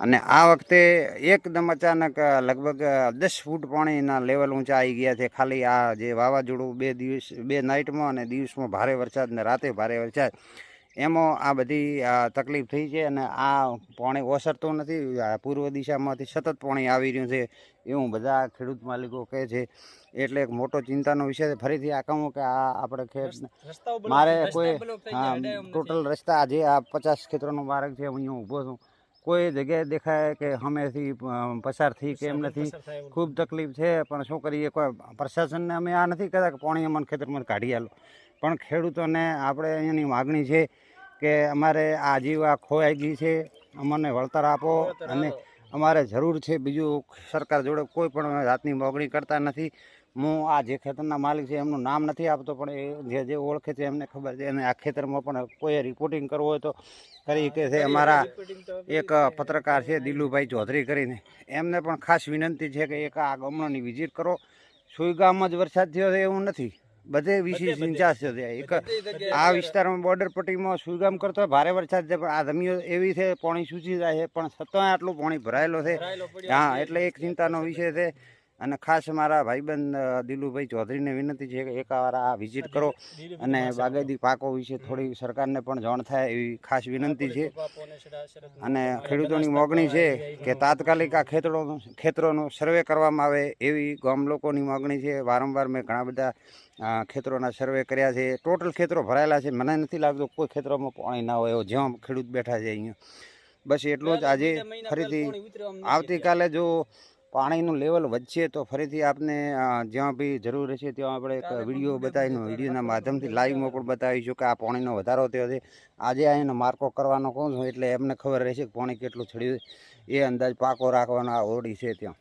અને આ વખતે એકદમ અચાનક લગભગ 10 ફૂટ પાણીના લેવલ ઊંચા આવી ગયા છે. ખાલી આ જે વાવાઝોડું 2 નાઇટમાં અને દિવસમાં ભારે વરસાદ ને રાતે ભારે વરસાદ એમાં આ બધી તકલીફ થઈ છે. અને આ પાણી ઓસરતું નથી, પૂર્વ દિશામાંથી સતત પાણી આવી રહ્યું છે એવું બધા ખેડૂત માલિકો કહે છે. એટલે એક મોટો ચિંતાનો વિષય છે. ફરીથી આ કહું કે આ આપણે મારે કોઈ ટોટલ રસ્તા જે આ 50 ખેતરોનો માર્ગ છે, હું ઊભો છું, કોઈ જગ્યાએ દેખાય કે હમેથી પસાર થઈ કે એમ નથી. ખૂબ તકલીફ છે, પણ શું કરીએ, કોઈ પ્રશાસનને અમે આ નથી કહેતા કે પાણી અમને ખેતરમાં કાઢી આલો, પણ ખેડૂતોને આપણે અહીંયાની માગણી છે કે અમારે આ આજીવા ખોવાઈ ગઈ છે, અમને વળતર આપો. અને અમારે જરૂર છે, બીજું સરકાર જોડે કોઈ પણ જાતની માગણી કરતા નથી. હું આ જે ખેતરના માલિક છે એમનું નામ નથી આપતો, પણ એ જે ઓળખે છે એમને ખબર છે. અને આ ખેતરમાં પણ કોઈ રિપોર્ટિંગ કરવું હોય તો કરી કે છે. અમારા એક પત્રકાર છે દિલુભાઈ ચૌધરી કરીને, એમને પણ ખાસ વિનંતી છે કે એક આ ગામડાની વિઝિટ કરો. સુઈગામમાં જ વરસાદ થયો છે એવું નથી, બધે 20-50 છે. એક આ વિસ્તારમાં બોર્ડર પટ્ટીમાં સુઈગામ કરતો ભારે વરસાદ છે, પણ આ જમીઓ એવી છે પાણી સૂચી જાય છે, પણ છતાં આટલું પાણી ભરાયેલો છે. હા, એટલે એક ચિંતાનો વિષય છે. અને ખાસ મારા ભાઈબંધ દિલુભાઈ ચૌધરીને વિનંતી છે કે એકવાર આ વિઝિટ કરો અને બાગાયતી પાકો વિશે થોડી સરકારને પણ જાણ થાય એવી ખાસ વિનંતી છે. અને ખેડૂતોની માગણી છે કે તાત્કાલિક આ ખેતરોનો સર્વે કરવામાં આવે એવી ગામ લોકોની માગણી છે. વારંવાર મેં ઘણા બધા ખેતરોના સર્વે કર્યા છે. ટોટલ ખેતરો ભરાયેલા છે. મને નથી લાગતું કોઈ ખેતરોમાં પાણી ના હોય એવો જ્યાં ખેડૂત બેઠા છે અહીંયા. બસ એટલું જ. આજે ફરીથી આવતીકાલે જો પાણીનું લેવલ વધશે તો ફરીથી આપને જ્યાં બી જરૂર હશે ત્યાં આપણે એક વિડીયો બતાવીને વિડીયોના માધ્યમથી લાઈવમાં પણ બતાવીશું કે આ પાણીનો વધારો થયો છે. આજે અહીંનો માર્કો કરવાનો કહું છું એટલે એમને ખબર રહેશે કે પાણી કેટલું ચડ્યું, એ અંદાજ પાકો રાખવાનો આ ઓરડી છે ત્યાં.